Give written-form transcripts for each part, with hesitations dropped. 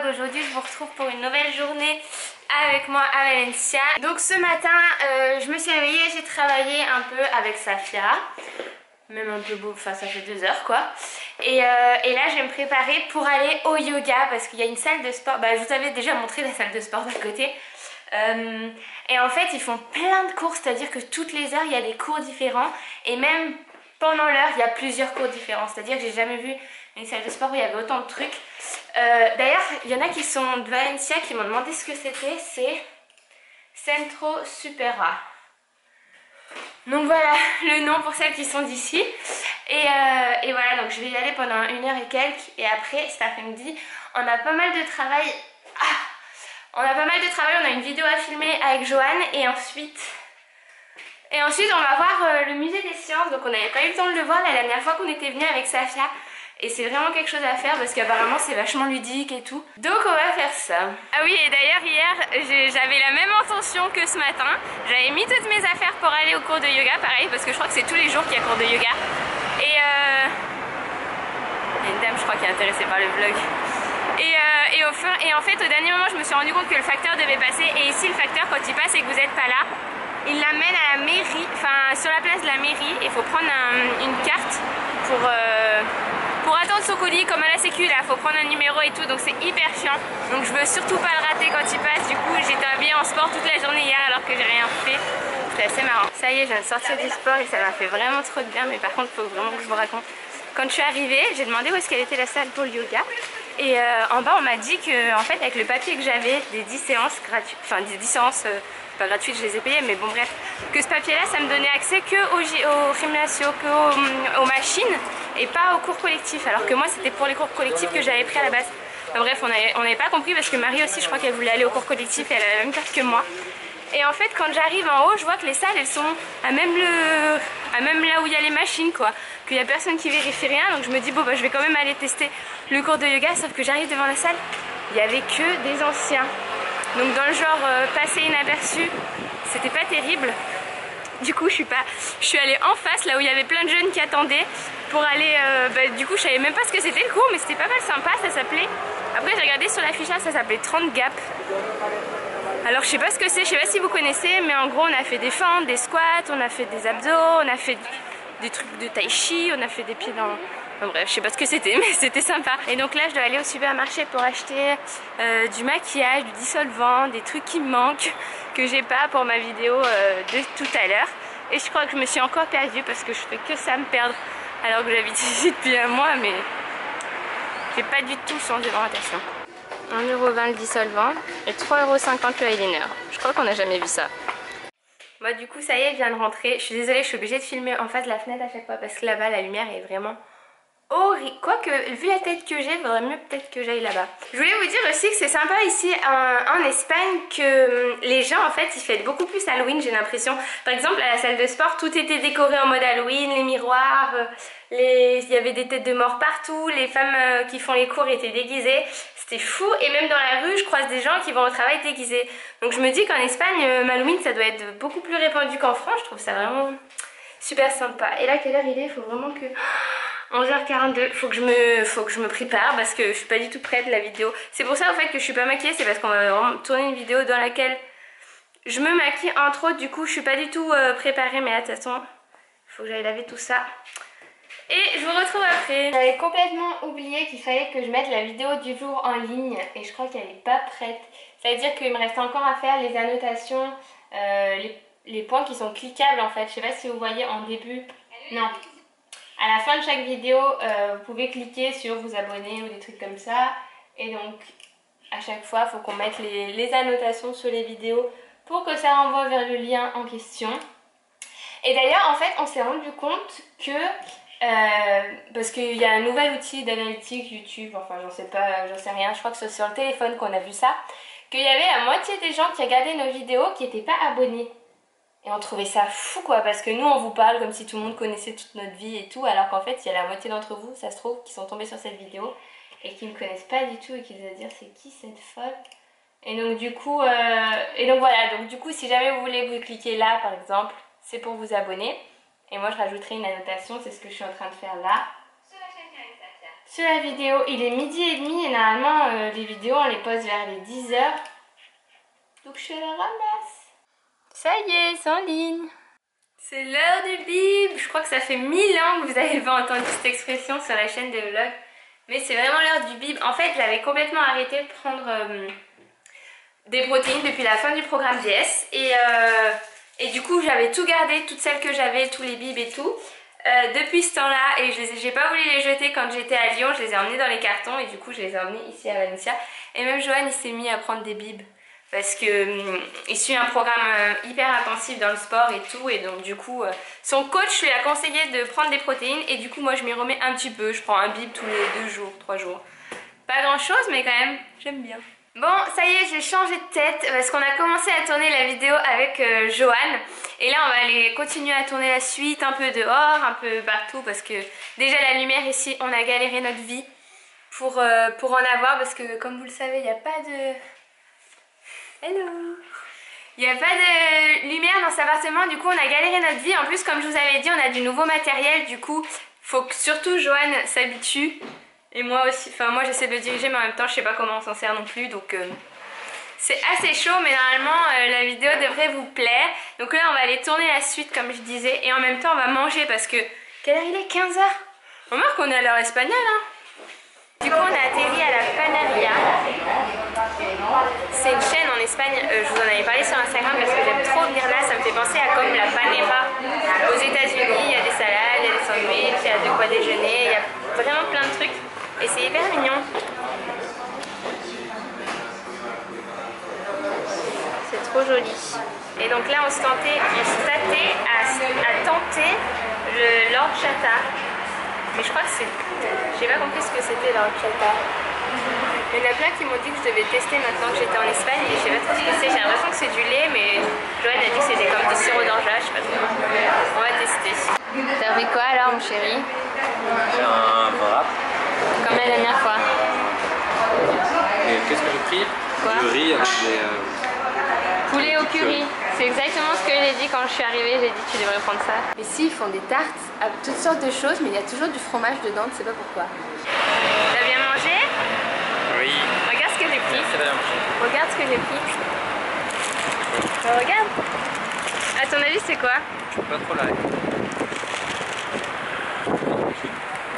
Aujourd'hui je vous retrouve pour une nouvelle journée avec moi à Valencia. Donc ce matin je me suis réveillée, j'ai travaillé un peu avec Safia. Même un peu beau, enfin ça fait 2 heures quoi. Et là je vais me préparer pour aller au yoga parce qu'il y a une salle de sport. Bah je vous avais déjà montré la salle de sport d'à côté. Et en fait ils font plein de cours, c'est-à-dire que toutes les heures il y a des cours différents. Et même pendant l'heure il y a plusieurs cours différents. C'est-à-dire que j'ai jamais vu une salle de sport où il y avait autant de trucs. D'ailleurs il y en a qui sont de Valencia qui m'ont demandé ce que c'était. C'est Centro Supera. Donc voilà le nom pour celles qui sont d'ici. Et voilà, donc je vais y aller pendant 1 heure et quelques. Et après cet après-midi on a pas mal de travail. On a une vidéo à filmer avec Joanne. Et ensuite on va voir le musée des sciences. Donc on n'avait pas eu le temps de le voir la dernière fois qu'on était venu avec Safia. Et c'est vraiment quelque chose à faire parce qu'apparemment c'est vachement ludique et tout. Donc on va faire ça. Ah oui, et d'ailleurs hier j'avais la même intention que ce matin. J'avais mis toutes mes affaires pour aller au cours de yoga, pareil, parce que je crois que c'est tous les jours qu'il y a cours de yoga. Et il y a une dame je crois qui est intéressée par le vlog. Et en fait au dernier moment je me suis rendu compte que le facteur devait passer. Et ici le facteur quand il passe et que vous n'êtes pas là, il l'amène à la mairie, enfin sur la place de la mairie. Il faut prendre une carte pour attendre son colis, comme à la sécu là, faut prendre un numéro et tout, donc c'est hyper chiant. Donc je veux surtout pas le rater quand il passe. Du coup j'étais habillée en sport toute la journée hier alors que j'ai rien fait. C'était assez marrant. Ça y est, je viens de sortir du sport et ça m'a fait vraiment trop de bien. Mais par contre faut vraiment que je vous raconte. Quand je suis arrivée, j'ai demandé où est-ce qu'elle était la salle pour le yoga. Et en bas on m'a dit que en fait avec le papier que j'avais des 10 séances gratuites, enfin des 10 séances pas gratuites, je les ai payées, mais bon bref, que ce papier là ça me donnait accès que au gymnasio, que aux machines et pas aux cours collectifs, alors que moi c'était pour les cours collectifs que j'avais pris à la base. Enfin, bref, on n'avait pas compris parce que Marie aussi je crois qu'elle voulait aller au cours collectif et elle a la même carte que moi. Et en fait quand j'arrive en haut je vois que les salles elles sont à même là où il y a les machines quoi, qu'il n'y a personne qui vérifie rien. Donc je me dis bon bah je vais quand même aller tester le cours de yoga, sauf que j'arrive devant la salle, il n'y avait que des anciens. Donc dans le genre passer inaperçu, c'était pas terrible. Du coup je suis allée en face là où il y avait plein de jeunes qui attendaient pour aller, du coup je savais même pas ce que c'était le cours, mais c'était pas mal sympa, ça s'appelait, après j'ai regardé sur l'affichage, ça s'appelait 30 gap. Alors je sais pas ce que c'est, je sais pas si vous connaissez, mais en gros on a fait des fentes, des squats, on a fait des abdos, on a fait des trucs de tai chi, on a fait des pieds dans... Enfin, bref, je sais pas ce que c'était, mais c'était sympa. Et donc là je dois aller au supermarché pour acheter du maquillage, du dissolvant, des trucs qui me manquent, que j'ai pas pour ma vidéo de tout à l'heure. Et je crois que je me suis encore perdue parce que je fais que ça me perdre alors que j'habite ici depuis un mois, mais j'ai pas du tout changé d'orientation. 1,20 € le dissolvant et 3,50 € le eyeliner. Je crois qu'on n'a jamais vu ça. Moi du coup ça y est, je viens de rentrer. Je suis désolée, je suis obligée de filmer en face de la fenêtre à chaque fois parce que là-bas la lumière est vraiment horrible. Quoique vu la tête que j'ai, il vaudrait mieux peut-être que j'aille là-bas. Je voulais vous dire aussi que c'est sympa ici en Espagne que les gens en fait ils fêtent beaucoup plus Halloween, j'ai l'impression. Par exemple à la salle de sport tout était décoré en mode Halloween, les miroirs, il y avait des têtes de mort partout, les femmes qui font les cours étaient déguisées. C'était fou, et même dans la rue je croise des gens qui vont au travail déguisés. Donc je me dis qu'en Espagne Halloween ça doit être beaucoup plus répandu qu'en France. Je trouve ça vraiment super sympa. Et là quelle heure il est? Il faut vraiment que... 11h42, faut que je me prépare parce que je suis pas du tout prête la vidéo. C'est pour ça en fait que je suis pas maquillée, c'est parce qu'on va vraiment tourner une vidéo dans laquelle je me maquille entre autres. Du coup je suis pas du tout préparée, mais là de toute façon il faut que j'aille laver tout ça. Et je vous retrouve après. J'avais complètement oublié qu'il fallait que je mette la vidéo du jour en ligne et je crois qu'elle n'est pas prête. Ça veut dire qu'il me reste encore à faire les annotations, les points qui sont cliquables en fait. Je sais pas si vous voyez en début. Non. À la fin de chaque vidéo, vous pouvez cliquer sur vous abonner ou des trucs comme ça. Et donc à chaque fois, il faut qu'on mette les annotations sur les vidéos pour que ça renvoie vers le lien en question. Et d'ailleurs, en fait, on s'est rendu compte que... parce qu'il y a un nouvel outil d'analytique YouTube, enfin j'en sais rien, je crois que c'est sur le téléphone qu'on a vu ça, qu'il y avait la moitié des gens qui regardaient nos vidéos qui n'étaient pas abonnés. Et on trouvait ça fou quoi, parce que nous on vous parle comme si tout le monde connaissait toute notre vie et tout, alors qu'en fait il y a la moitié d'entre vous, ça se trouve, qui sont tombés sur cette vidéo et qui ne me connaissent pas du tout et qui doivent dire c'est qui cette folle. Et donc du coup, voilà, donc du coup si jamais vous voulez vous cliquer là par exemple, c'est pour vous abonner. Et moi je rajouterai une annotation, c'est ce que je suis en train de faire là. Sur la chaîne Karine Safia. sur la vidéo. Il est 12h30 et normalement les vidéos on les poste vers les 10h. Donc je la ramasse. Ça y est, c'est en ligne. C'est l'heure du bib. Je crois que ça fait 1000 ans que vous n'avez pas entendu cette expression sur la chaîne de vlog. Mais c'est vraiment l'heure du bib. En fait, j'avais complètement arrêté de prendre des protéines depuis la fin du programme DS. Et du coup, j'avais tout gardé, toutes celles que j'avais, tous les bibs et tout. Depuis ce temps-là, et j'ai pas voulu les jeter quand j'étais à Lyon. Je les ai emmenés dans les cartons et du coup, je les ai emmenés ici à Valencia. Et même Johan, il s'est mis à prendre des bibs. Parce que il suit un programme hyper intensif dans le sport et tout, et donc du coup son coach lui a conseillé de prendre des protéines et du coup moi je m'y remets un petit peu, je prends un bib tous les 2 jours, 3 jours. Pas grand chose mais quand même j'aime bien. Bon ça y est, j'ai changé de tête parce qu'on a commencé à tourner la vidéo avec Johan et là on va aller continuer à tourner la suite un peu dehors, un peu partout parce que déjà la lumière ici on a galéré notre vie pour en avoir parce que comme vous le savez il n'y a pas de... Hello. Il n'y a pas de lumière dans cet appartement, du coup on a galéré notre vie. En plus comme je vous avais dit on a du nouveau matériel, du coup faut que surtout Johan s'habitue. Et moi aussi, enfin moi j'essaie de le diriger mais en même temps je sais pas comment on s'en sert non plus. Donc c'est assez chaud mais normalement la vidéo devrait vous plaire. Donc là on va aller tourner la suite comme je disais. Et en même temps on va manger parce que... Quelle heure il est? 15h. On remarque qu'on est à l'heure espagnole hein. Du coup on a atterri à la Panaria. C'est une chaîne en Espagne, je vous en avais parlé sur Instagram parce que j'aime trop venir là, ça me fait penser à comme la Panera aux États-Unis. Il y a des salades, il y a des sandwichs, il y a de quoi déjeuner, il y a vraiment plein de trucs et c'est hyper mignon. C'est trop joli. Et donc là on se tâtait à tenter le l'horchata. Mais je crois que c'est... J'ai pas compris ce que c'était l'horchata. Il y en a plein qui m'ont dit que je devais tester maintenant que j'étais en Espagne et je sais pas trop ce que c'est. J'ai l'impression que c'est du lait mais Joël a dit que c'était comme du sirop d'orgeat, je sais pas trop. On va tester. T'as pris quoi alors mon chéri? J'ai un wrap. Comme la dernière fois. Et qu'est-ce que j'ai pris? Quoi? Du riz avec des... poulet au curry. C'est exactement ce que j'ai dit quand je suis arrivée, j'ai dit tu devrais prendre ça. Ici ils font des tartes à toutes sortes de choses mais il y a toujours du fromage dedans, je sais pas pourquoi. T'as bien mangé? Oui. Regarde ce que j'ai pris. Regarde ce que j'ai pris. Regarde. À ton avis c'est quoi? Je suis pas trop là.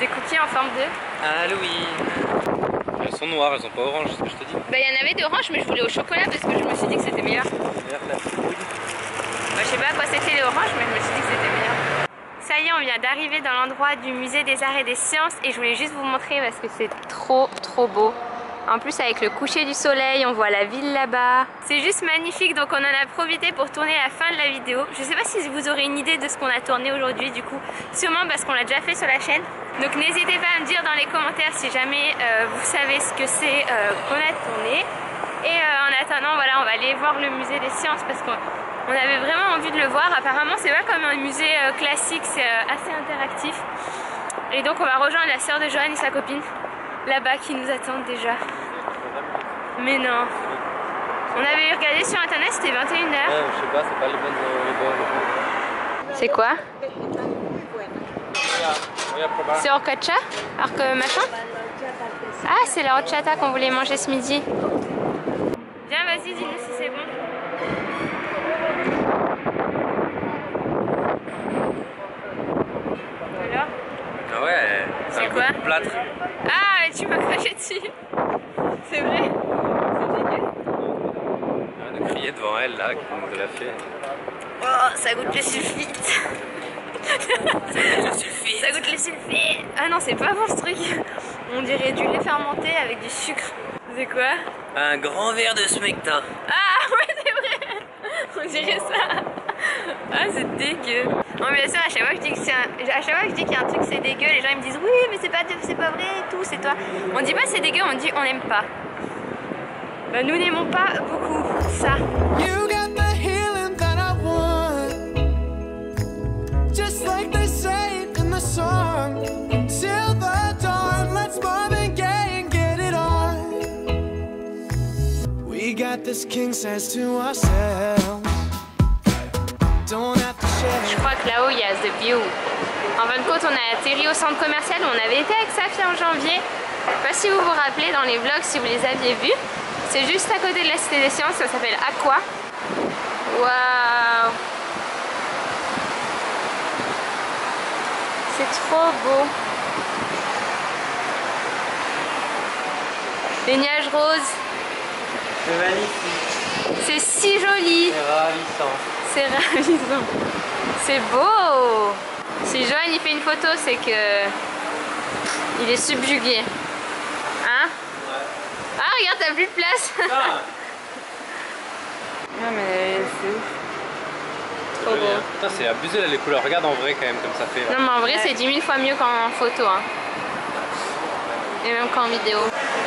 Des cookies en forme de... Halloween. Elles sont noires, elles sont pas oranges, c'est ce que je te dis. Bah il y en avait d'orange mais je voulais au chocolat parce que je me suis dit que c'était meilleur. Bah, je sais pas à quoi c'était les oranges mais je me suis dit que c'était meilleur. Ça y est, on vient d'arriver dans l'endroit du musée des arts et des sciences et je voulais juste vous montrer parce que c'est trop beau. En plus avec le coucher du soleil, on voit la ville là-bas. C'est juste magnifique donc on en a profité pour tourner la fin de la vidéo. Je sais pas si vous aurez une idée de ce qu'on a tourné aujourd'hui du coup. Sûrement parce qu'on l'a déjà fait sur la chaîne. Donc n'hésitez pas à me dire dans les commentaires si jamais vous savez ce que c'est qu'on a tourné. Et en attendant voilà on va aller voir le musée des sciences parce qu'on avait vraiment envie de le voir. Apparemment c'est pas comme un musée classique, c'est assez interactif. Et donc on va rejoindre la sœur de Johan et sa copine là-bas qui nous attendent déjà. Mais non. On avait regardé sur internet, c'était 21h. Ouais, je sais pas, c'est pas les bonnes. C'est quoi? C'est horchata? Machin? Ah, c'est la horchata qu'on voulait manger ce midi. Viens, vas-y, dis-nous si c'est bon. Alors? Ah ouais, c'est quoi? Plâtre. Ah, mais tu m'as craché dessus. C'est vrai? C'est dégueu. On a crié devant elle là, qui nous l'a fait. Oh, ça goûte le sulfite. Ça goûte le sulfite. Ah non, c'est pas bon ce truc. On dirait du lait fermenté avec du sucre. C'est quoi? Un grand verre de smecta. Ah ouais, c'est vrai. On dirait ça. Ah, c'est dégueu. Non, mais bien sûr, à chaque fois que je dis qu'il y a un truc c'est dégueu, les gens ils me disent oui, mais c'est pas vrai et tout, c'est toi. On dit pas c'est dégueu, on dit on n'aime pas. Bah, nous n'aimons pas beaucoup ça. Je crois que là-haut il y a The View. En fin de compte, on a atterri au centre commercial où on avait été avec Safia en janvier. Je sais pas si vous vous rappelez dans les vlogs, si vous les aviez vus. C'est juste à côté de la Cité des Sciences, ça s'appelle Aqua. Waouh! C'est trop beau. Les nuages roses. C'est magnifique. C'est si joli. C'est ravissant. C'est ravissant. C'est beau. Si Johan il fait une photo, c'est que il est subjugué. Hein? Ouais. Ah regarde, t'as plus de place. Ah. Non mais c'est ouf. Trop beau. Putain, c'est abusé là les couleurs. Regarde en vrai quand même comme ça fait. Là. Non mais en vrai c'est 10 000 fois mieux qu'en photo. Hein. Et même qu'en vidéo.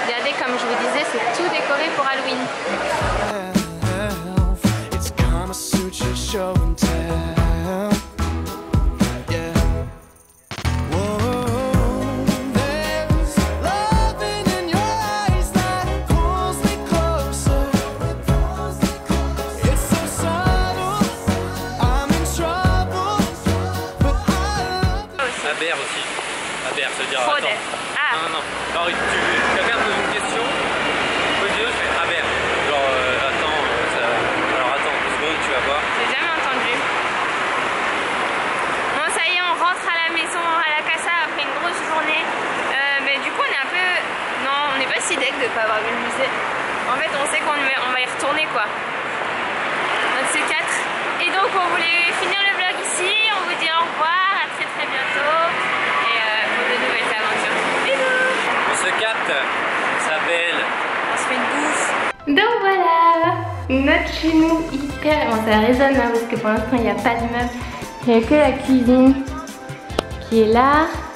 Regardez, comme je vous disais, c'est tout décoré pour Halloween. Aber aussi. Aber, ça veut dire Fraude. attends. Ah. Non. Alors quelqu'un pose une question, pose une autre, je fais Aber. Genre attends, alors attends 2 secondes, tu vas voir. J'ai jamais entendu. Bon ça y est, on rentre à la maison, à la casa après une grosse journée. Mais du coup on est un peu... Non, on n'est pas si deg de pas avoir vu le musée. En fait on sait qu'on va y retourner quoi. Un de ces 4. Et donc on voulait finir le vlog ici, on vous dit au revoir, à très très bientôt. Et pour de nouvelles aventures. Bisous. On se capte, Isabelle. On se fait une bouffe. Donc voilà, notre chez nous hyper... Bon ça résonne hein, parce que pour l'instant il n'y a pas de meubles. Il n'y a que la cuisine qui est là.